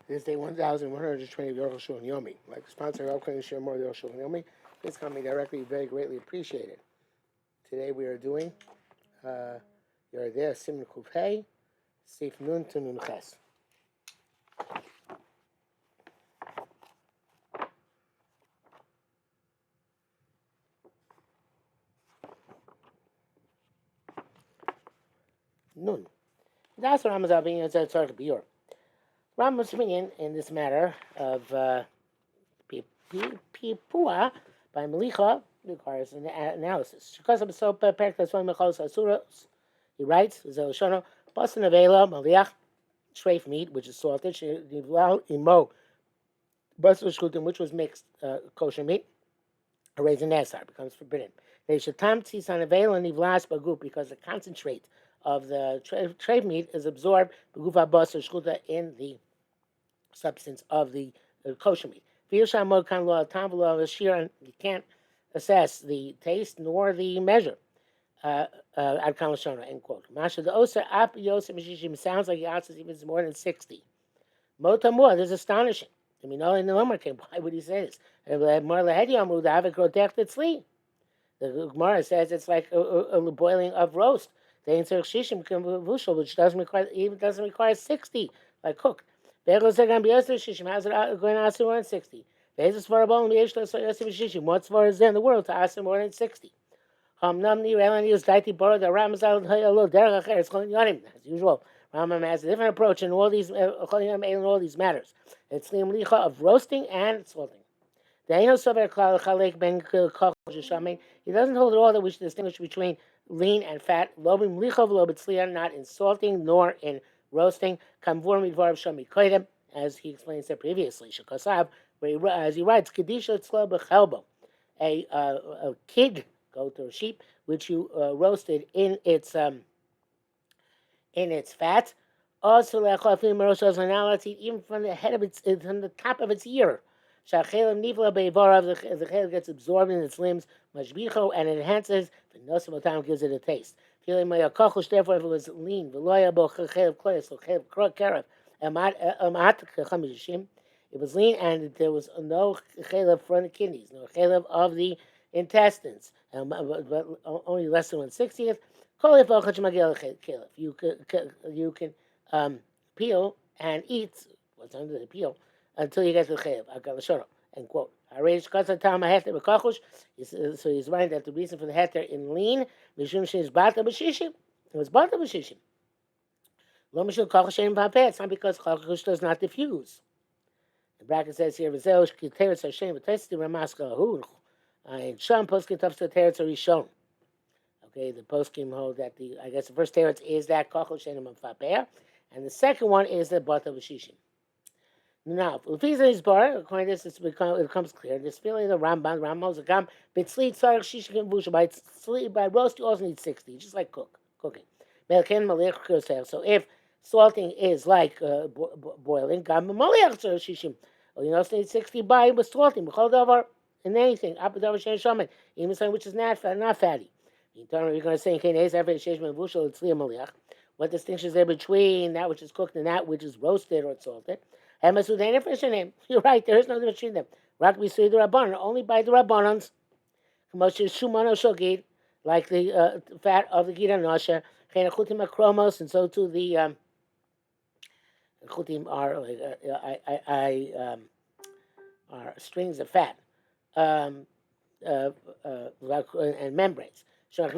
This is day 1120 of the Arukh HaShulchan Yomi. Like the sponsor, help can share more of the Arukh HaShulchan Yomi. Please comment me directly, very greatly appreciated. Today we are doing You're there, Simon Kufay, Sif Nun to Nun Ches. Nun. That's what Rambam's opinion is. It's hard to be your Rambam's opinion in this matter of Pipua by Melicha requires an analysis. Because of so that's one Mechalos Asuros. He writes, Zeloshono, Basan Avela, Maliach, Shreif meat, which is salted, Imo, Basan Shkutim, which was mixed kosher meat, a raisin Nesar becomes forbidden. They should tamti san Avela Nivlas Baguf because the concentrate of the treif meat is absorbed Bagufa Basan Shkuta in the substance of the kosher meat. You can't assess the taste nor the measure. Ad Kalashona, end quote. Masha the Osa Ap Yosef Mishishim sounds like Yatsis even more than 60. Motamua, this is astonishing. I mean, in the Lomar came, why would he say this? The Gemara says it's like a boiling of roast. The Insert Shishim, which doesn't require 60, like cooked. How's it going to ask more than 60? What's for is there in the world to ask more than 60? As usual, Rambam has a different approach in all these matters. It's the mlicha of roasting and salting. He doesn't hold at all that we should distinguish between lean and fat, not in salting nor in roasting, as he explains there previously. As he writes, a kid goat or sheep, which you roasted in its fat. Also, now let's eat even from the head of from the top of its ear. The chelim gets absorbed in its limbs, mashbicho, and it enhances. The nosim gives it a taste. Therefore, if it was lean, it was lean and there was no chelev from the kidneys, no chelev of the intestines, but only less than 1/60th. You can peel and eat what's under the peel until you get to the chelev. End quote. So he's right that the reason for the heter in lean, it was bata b'shishim. It's not because chachush does not diffuse. The bracket says here, "V'zeush k'teretz Hashem v'testi ramaska hu." In Sham poskim tafsa teretz rishon. Okay, the poskim hold that the first teretz is that kachol shenim v'faper, and the second one is the bata b'shishim. Now, is bar, according to this, it becomes clear. This feeling the Rambam holds a gam bitzli tzarich shishim vusha by roast you also need 60, just like cooking. So if salting is like boiling, gam maliach tzarich shishim. You also need 60 by with salting. B'chol davar in anything. Apadavar shein shaman, even something which is not fatty. You're going to say in Kenes every shishim vusha it's maliach. What distinction is there between that which is cooked and that which is roasted or salted? You're right, there is no difference between them. Only by the Rabbanans, like the fat of the Gita Nosha, and so too the chutim are strings of fat and membranes. We're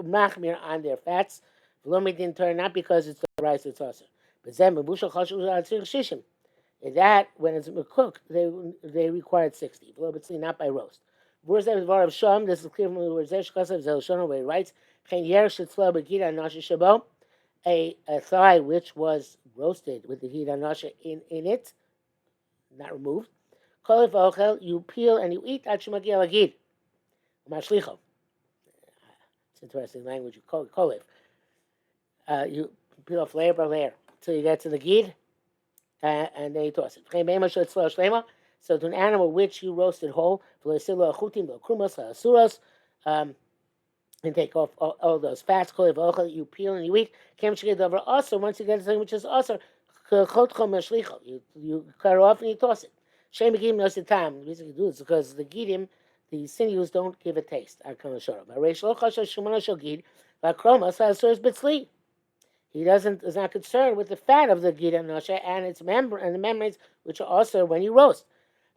machmir on their fats, not because it's the rice, it's also. But then that when it's cooked, they required 60. Not by roast. This is clear from the words where he writes, a thigh which was roasted with the heat anasha in it, not removed. You peel and you eat it's interesting language. You peel off layer by layer till you get to the gid, and then you toss it. So to an animal which you roasted whole, and take off all those fats, you peel and you eat. Also, once you get to something which is also You cut it off and you toss it. Shem Gidim knows the time. The reason you do it is because the Gidim, the sinews, don't give a taste. He is not concerned with the fat of the Gid Nosha and its and the membranes, which are also when you roast.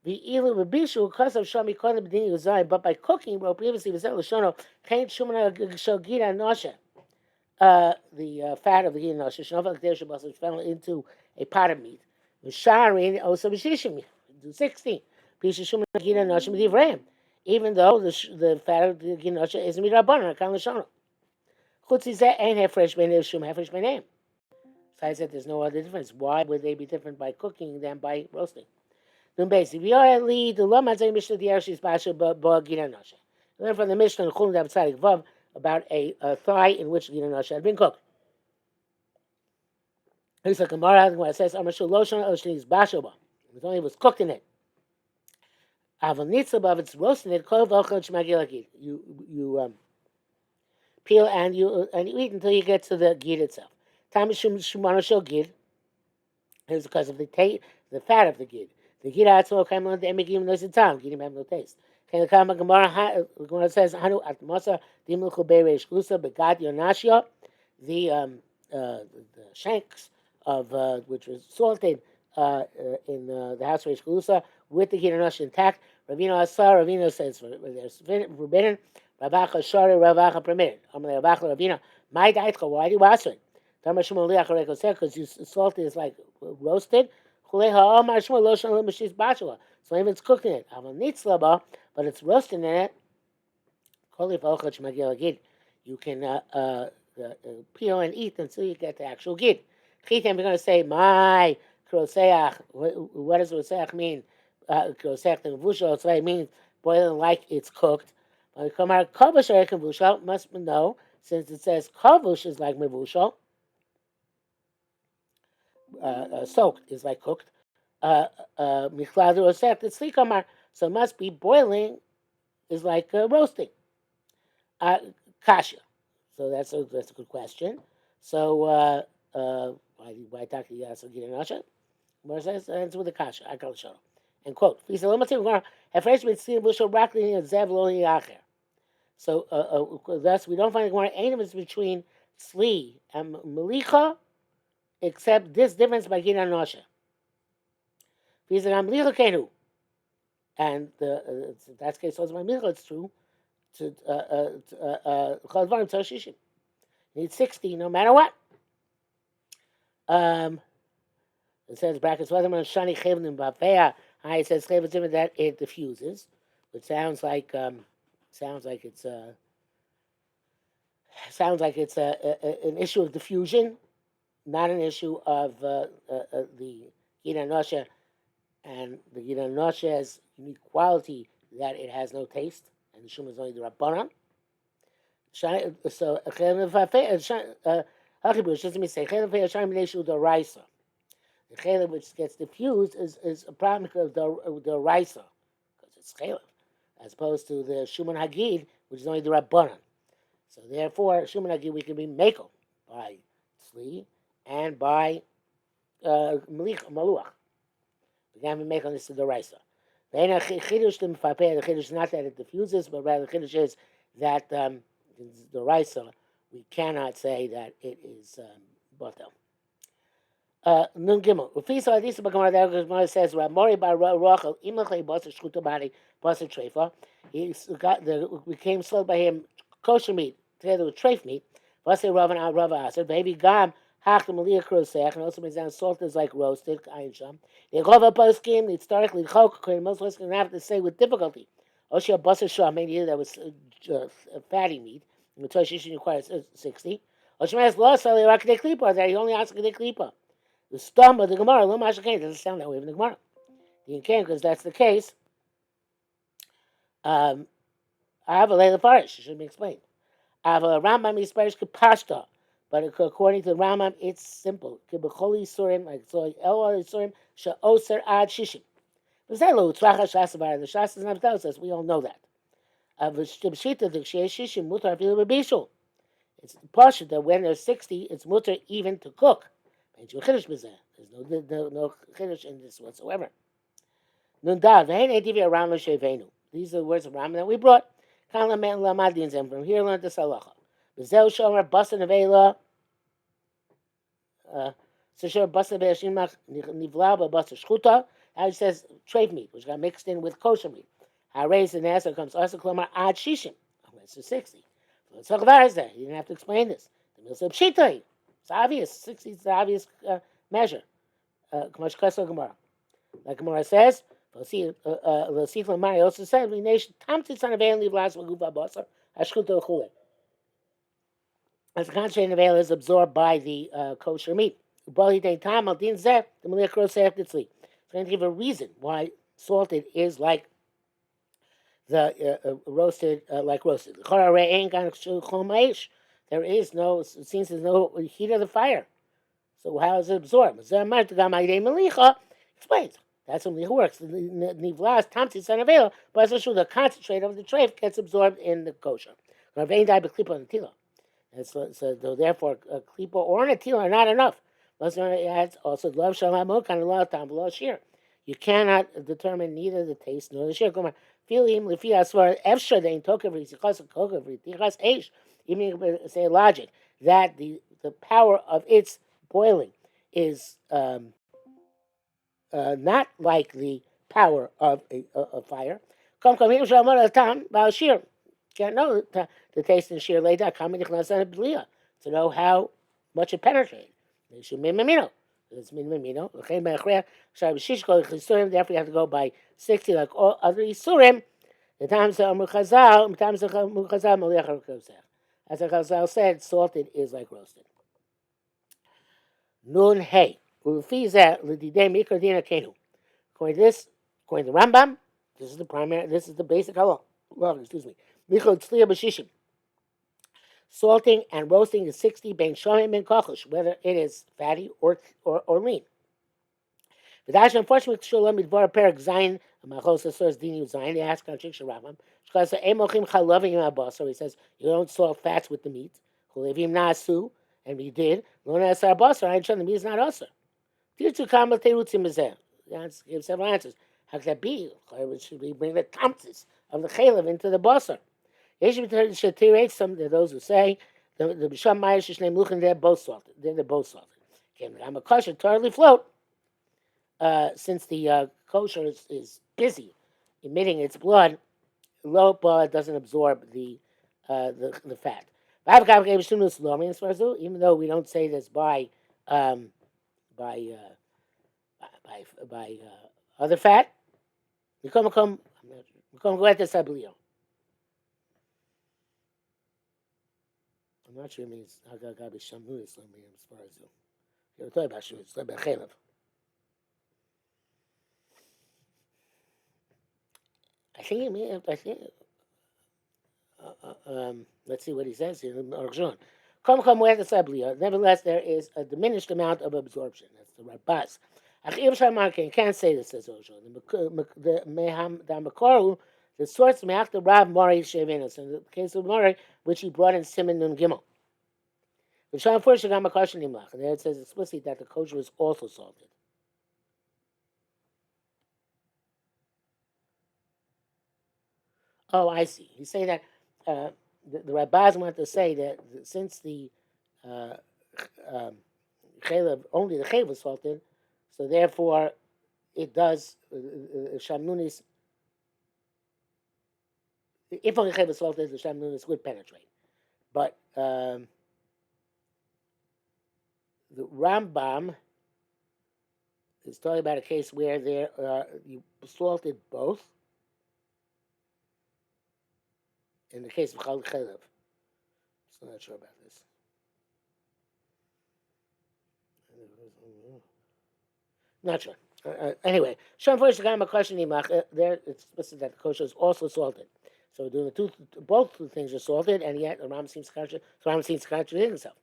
The ilu b'bishu because of shami kodim b'dini uzayim, but by cooking, well, previously was that l'shono kain shumana shel Gid Nosha. The fat of the Gid Nosha shnofel k'desh which fell into a pot of meat. V'sharin also b'shishim. Do 16. Pisha shumana Gid Nosha b'divrayim. Even though the fat of the Gid Nosha is midrabanan, kan l'shono. Chutzizeh ain't hefresh b'nei shum hefresh b'nei. So I said there's no other difference. Why would they be different by cooking than by roasting? Then basically, we are lead the Lama Zay Mishnah the Arshis Basha Ba Gina Nasha. Learn from the Mishnah and Chulun Dav Tzadik Vav about a thigh in which Gina Nasha had been cooked. Here's a Gemara when it says Amashul Loshon Oshni's Basha Ba. It only was cooked in it. Aval Nitza Bav, it's roasting it. Kol V'Ochel Shmagilakid. You peel and you eat until you get to the gid itself. Tamishum Shumana Shel Gid is because of the fat of the gid. The gid atzmo came on the emigim no time. Gidim have no taste. The Gemara says Hanu at Masa Dimluchu Bereish Gusa Begad Yonashia. The shanks of which was salted in the house Reish Gusa with the gid Yonash intact. Ravino Asar Ravino says they're forbidden. Ravacha Shari Ravacha permitted. Amalei Ravacha Ravina. My daitcha. Why do you ask it? Because you salted is like roasted. So even it's cooked in it. But it's roasted in it. You can peel and eat until you get the actual gid. Chitem, you're going to say, my kroseach. What does kroseach mean? Kroseach and vushal. So it means boiling like it's cooked. Must know, since it says kavush is like mevushal. Soaked is like cooked. So it must be boiling is like roasting. Kasha. So that's a good question. So why talk to you guys? Get an usher. More says answer with the kasha. I call show. And quote. He said, so thus we don't find the Gemara any difference between sli and melicha, except this difference by Gina Nosha. He said, I'm melicha kenu. And that's case also by melicha, it's true. To need 60 no matter what. It says brackets whether man shani chevnim bafea. It says chevim that it diffuses, which sounds like it's an issue of diffusion, not an issue of the Gina Nosha, and the Gina Nosha has unique quality that it has no taste, and the Shum is only the Rabbanan. So the chaylev which gets diffused is a problem of the raisa, because it's chaylev, as opposed to the Shuman Hagid, which is only the Rabbanan. So therefore, Shuman Hagid we can be makel by tzli and by maluach. We can't be makel this to the raisa. The chiddush is not that it diffuses, but rather the chiddush is that the raisa we cannot say that it is batel. Nun Gimel. Ufisa Adisa Bagamar Gemara says Ramori Bar Rachel Imachle Basa Shchuta Bari Basa Treifa. We came sold by him kosher meat together with treif meat. Basa Rav and Rav Aser. Baby Gam Hach the Malia Krosech, and also means down salt is like roasted. Ayin Sham. The Chova Poskim historically Chok. Most of us can have to say with difficulty. Oshia Basa Sham made that was fatty meat. And the Toshishin requires 60. Oshmas lost Sali Rak de Klipa. That he only asked de Klipa. The stum of the Gemara, Lo Mashakain, doesn't sound that way in the Gemara. You can, because that's the case. I have a Leila Farish, it should be explained. I have a Rambam Yisparish Kapashta, but according to the Rambam, it's simple. Kibacholi Surim, like so, El Surim, Sha'oser Ad Shishim. But that lo Tzracha Shasavar, the Shas does not tell us, we all know that. V'shita, the Shishim, Mutar Filu B'Bishul. It's Pasha that when there's 60, it's Mutar even to cook. Ain't you chiddush b'zeh. There's no chiddush in this whatsoever. Nun da v'hein edivi aram l'shevenu. These are the words of Ram that we brought. Kan lamed lamadin zem. From here learn this halacha. B'zeu shomer basan avela. So sure basan avela shimach nivla b'basan shchuta. How he says treif meat, which got mixed in with kosher meat. How raised in answer comes also klomar ad shishim. Unless it's 60. So it's there. You didn't have to explain this. The milsa pshita. It's obvious. 60 is the obvious measure. Like Gemara says, L'sif Lamari also said, Tamtis on avail leave last Magufa Basar, Ashkuta Chule. As the concentrated avail is absorbed by the kosher meat. Bali de Tam al Din Zeh, the Malik Rosef Ditzli. It's going to give a reason why salted is like the roasted, like roasted. There is no, it seems there's no heat of the fire. So how is it absorbed? Explains. That's how melicha works. The nivlas tamtis anavela, but the concentrate of the treif gets absorbed in the kosher. And so therefore, a klipa or an atila are not enough. Also love shalom kind of love tam below shear. You cannot determine neither the taste nor the shear. Feeling lefi asvar efshar they tokav yichas kokav yichas eish. Even you say logic that the power of its boiling is not like the power of a fire. Can't know the taste in sheer later to know how much it penetrates. It's min mimino. Therefore, you have to go by 60 like all other isurim. The times of Chazal, as the Chazal said, salted is like roasted. Nun hey. According to this, according to Rambam, this is the primary, this is the basic halach. Well, excuse me. Salting and roasting is 60 ben shomim ben kochosh, whether it is fatty or lean. V'dash unfortunately shalom midvar perak zayin machos asurs dinu zayin. They ask on Shik Rambam because emochim chalavim abasar. He says you don't salt fats with the meat. Chulevim nasu, and we did. Lo nasar abasar. I the meat is not asur. Give several answers. How could that be? Should we bring the tamtis of the chalev into the basar? Some there are those who say the b'sham ma'ayish shnei mluchim they're both salted. They're both salted. I'm a kosher totally float. Since the kosher is busy emitting its blood, low blood doesn't absorb the fat. Even though we don't say this by other fat, we come go at this ablio. I'm not sure it means Hagagabi Shamu is as far as you're talking about Shamu, it's about Chalev. Let's see what he says here in Arukh HaShulchan. Nevertheless, there is a diminished amount of absorption. That's the Rabbas. You can't say this, says Arukh HaShulchan. The source the Rav Mori Shevinus, in the case of Mori, which he brought in Siman Nun Gimel. And there it says explicitly that the kosher is also salted. Oh, I see. He's saying that the Rabbis want to say that since the chalev, only the chalev was salted, so therefore it does shamnunis. If only chalev was salted, the shamnunis would penetrate. But the Rambam is talking about a case where there you salted both. In the case of Chal Chalev. So I'm not sure about this. Not sure. Anyway, Shem Fosh Gama Kosher Nimach, there it's supposed that the kosher is also salted. So doing both things are salted, and yet the Ram seems to contradict himself.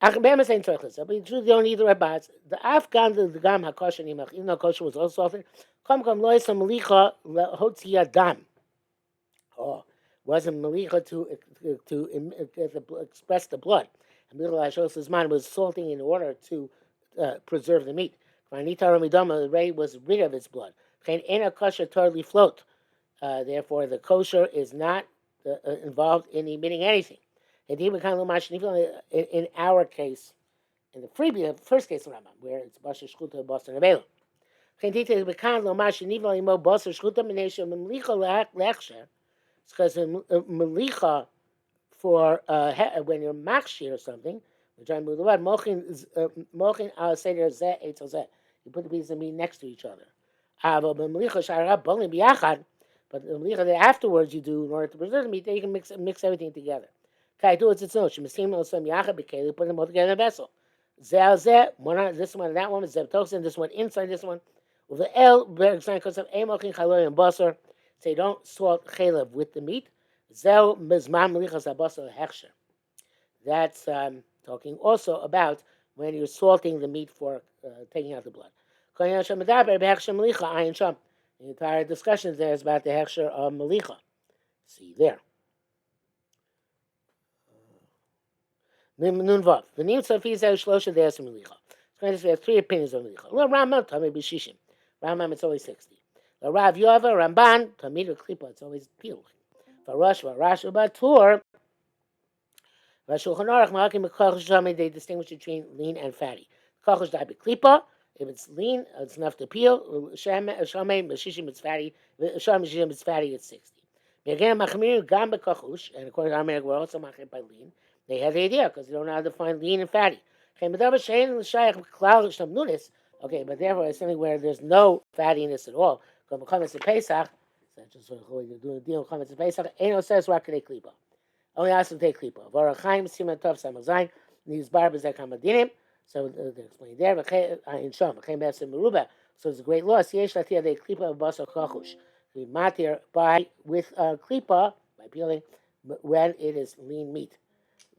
Achbem is saying Turkles. But in truth, they don't need the rabbis. The Afghan, the Gam HaKosher Nimach, even though kosher was also salted, Kom Lois Malicha Hotzia Dam. Oh. Wasn't malicha to express the blood. And Arukh HaShulchan's mind was salting in order to preserve the meat. The ray was rid of its blood. Ena kosher totally float. Therefore, the kosher is not involved in emitting anything. In our case, in the first case of Rambam, where it's basher shchuta and basar nevela. It's because in melicha for when you're makshir or something, which I move the word mochin al seder zeh etzel zeh. You put the pieces of meat next to each other. But the melicha that afterwards you do in order to preserve the meat, then you can mix everything together. Okay, do it's no. Put them all together in a vessel. Zeh one this one, that one, zeh toxin, this one inside this one. With the el bergstein because of emochin chaloy and basar, say don't salt chalev with the meat. Zel mizman melichas habasar hechsher. That's talking also about when you're salting the meat for taking out the blood. The entire discussion there is about the hechsher of melicha. See there. Nun vav. V'nim tzafis el shlosha de'es melicha. So we have three opinions on melicha. Well, Rambam tamid b'shishim. Rambam it's always 60. The Rav Yova Ramban tamid klipa it's always peeling. For Rosh Rash Batur. They distinguish between lean and fatty. If it's lean, it's enough to peel. It's fatty. It's fatty. It's 60. And according to America, we're also machir by lean. They have the idea because they don't know how to define lean and fatty. Okay, but therefore it's something where there's no fattiness at all. Because Pesach, just doing a deal. Pesach, Eno says rakadei klipa. Only ask to take klipa. Varachaim siman tov samazayin. These barbers that come adinim. So they explain there. In Shom, v'chein b'efsim meruba. So it's a great loss. Yesh latia de klipa of basar kachush. We matir by with klipa by peeling when it is lean meat.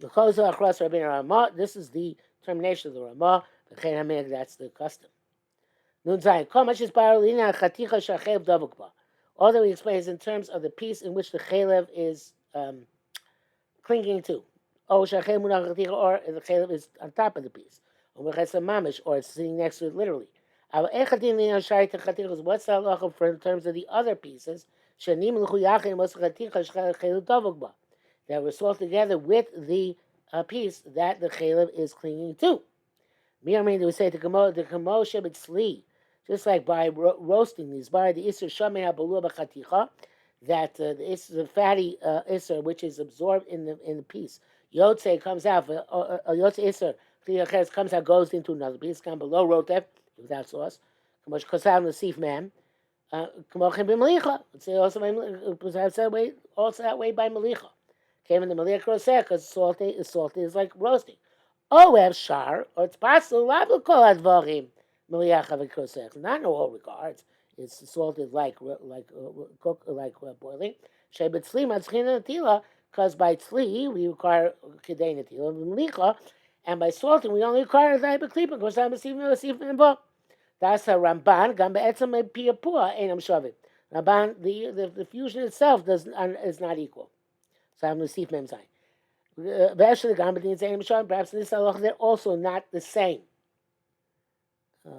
This is the termination of the Ramah. That's the custom. Although he explains in terms of the piece in which the chalev is clinging to. Or the chalev is on top of the piece. Or it's sitting next to it literally. What's the halacha for in terms of the other pieces? That were sold together with the piece that the chalev is clinging to. We say the kamoshe b'tzli, just like by roasting these, by the iser shamei habalua b'chaticha, that the fatty iser which is absorbed in the piece, yotze comes out, yotze iser comes out, goes into another piece, comes below rotef without sauce. Kamosh kosav l'sif man. Kamochem b'melicha. It's also that way by melicha. Came in the Malia Kroseh because salty is like roasting. Oh, we have shar, or it's possible, Labu Kol Advarim, Malia Kroseh. Not in all regards. It's salted like boiling. Shebet Tzli, Matzchin Natila, because by Tzli, we require Kedei Natila, Melicha, and by salting, we only require Zayba Klipa, because I'm a Sifin and Bo. That's a Ramban, Gamba Etzam Piapua, Einam Shavit. Ramban, the fusion itself is not equal. So I'm going to see if Mem's perhaps in this halacha they're also not the same. The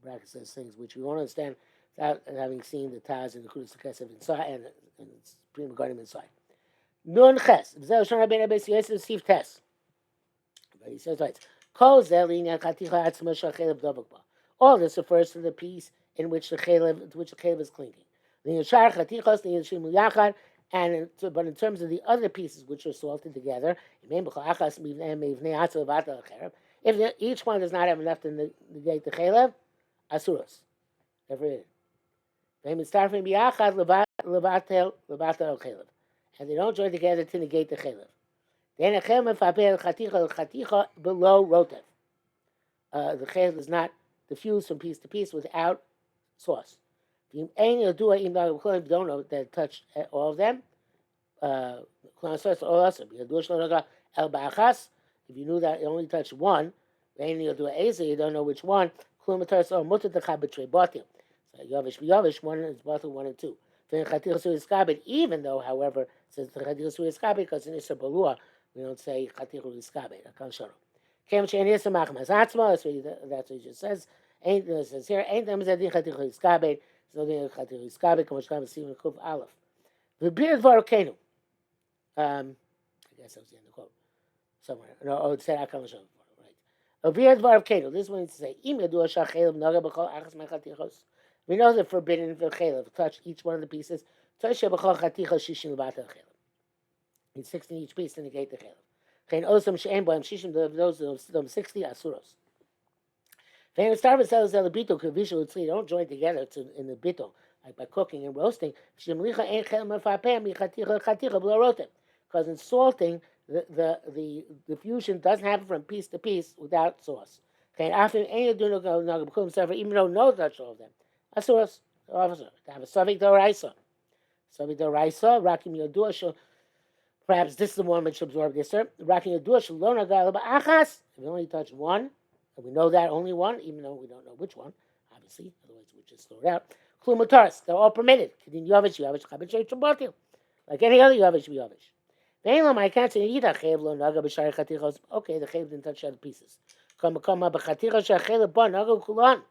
bracket says things which we won't understand without having seen the Taz and the Kudus Kesef inside and its Prima Garden inside. Nun Ches. But he says right. All this refers to the piece in which the chalev is clinging. And but in terms of the other pieces which are salted together, if each one does not have enough to negate the chalev, asuros. And they don't join together to negate the chalev. Then below rotef. The chalev is not diffused from piece to piece without sauce. Even though you don't know that touched all of them, if you knew that it only touched one, you don't know which one. So Yavish, one is bottle 1 and 2. Even though, however, it says the because in Issa Balua, We don't say chaticha u'iskabed. Akal shoro. Kem she'en yisam machmas atzma. That's what he just says. Ain't it says here? Ain't them zedin chaticha u'iskabed. So the chaticha u'iskabed. Kamosh kam siman kuf aleph. The beard varokenu. I guess that was the end of the quote somewhere. No, oh, it said Akal shoro. Right. Beard varokenu. This one needs to say im yadu shachel naga b'chol achas mechatichos. We know they're forbidden for chaylev to touch each one of the pieces. It's 16 each piece to negate the chaylev. Those 60 asuros. They don't join together in the bito, like by cooking and roasting. Because in salting, the fusion doesn't happen from piece to piece without sauce. Even though no touch all of them. Asuros, officer, to have a Savik Doraisa. Savik Doraisa, Rakim Yodua, perhaps this is the one which absorbed this, sir. Rakim Yodua, Shalona Galaba Achas, if we only touch one, and we know that only one, even though we don't know which one, obviously, otherwise we just throw it out. Klumataris, they're all permitted. Kedin Yovish, Chabit Shabatil. Like any other Yovish, Yovish. Vailam, I can't say Yida, Chev Lo Naga B'Shari Chatichos. Okay, the Chev didn't touch the other pieces. Come B'Chatichos Shachel Bon Naga Kulan.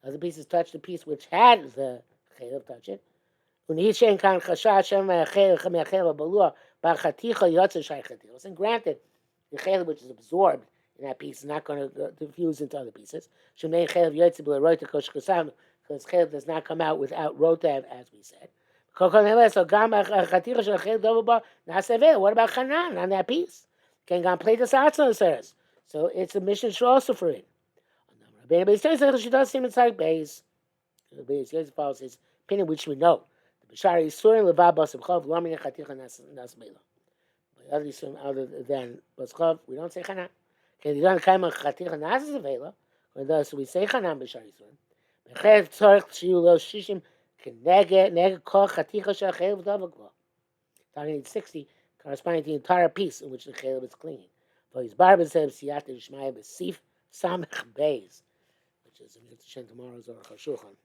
Other pieces touch the piece which had the chaylev touch it. And granted, the chaylev which is absorbed in that piece is not going to diffuse into other pieces. Because chaylev does not come out without rotav, as we said. What about chanan on that piece? So it's a mission also for it. She does seem inside base. The base follows his opinion, which we know. The Bishari is swearing Levabas of Chav, Lomina Chaticha Nasmela. Other than Baskov, we don't say Chana. Okay, you don't come on Chaticha Nasmela, when thus we say Chana Bishari swearing. Bechev Tzorch Shiulo Shishim Nega Koch Chaticha Shachev Davakva. Talking 60, corresponding to the entire piece in which the Chalev is clinging. For his barber says Siyat Shmaya Besif Samech Beis. Which is tomorrow's Arukh HaShulchan.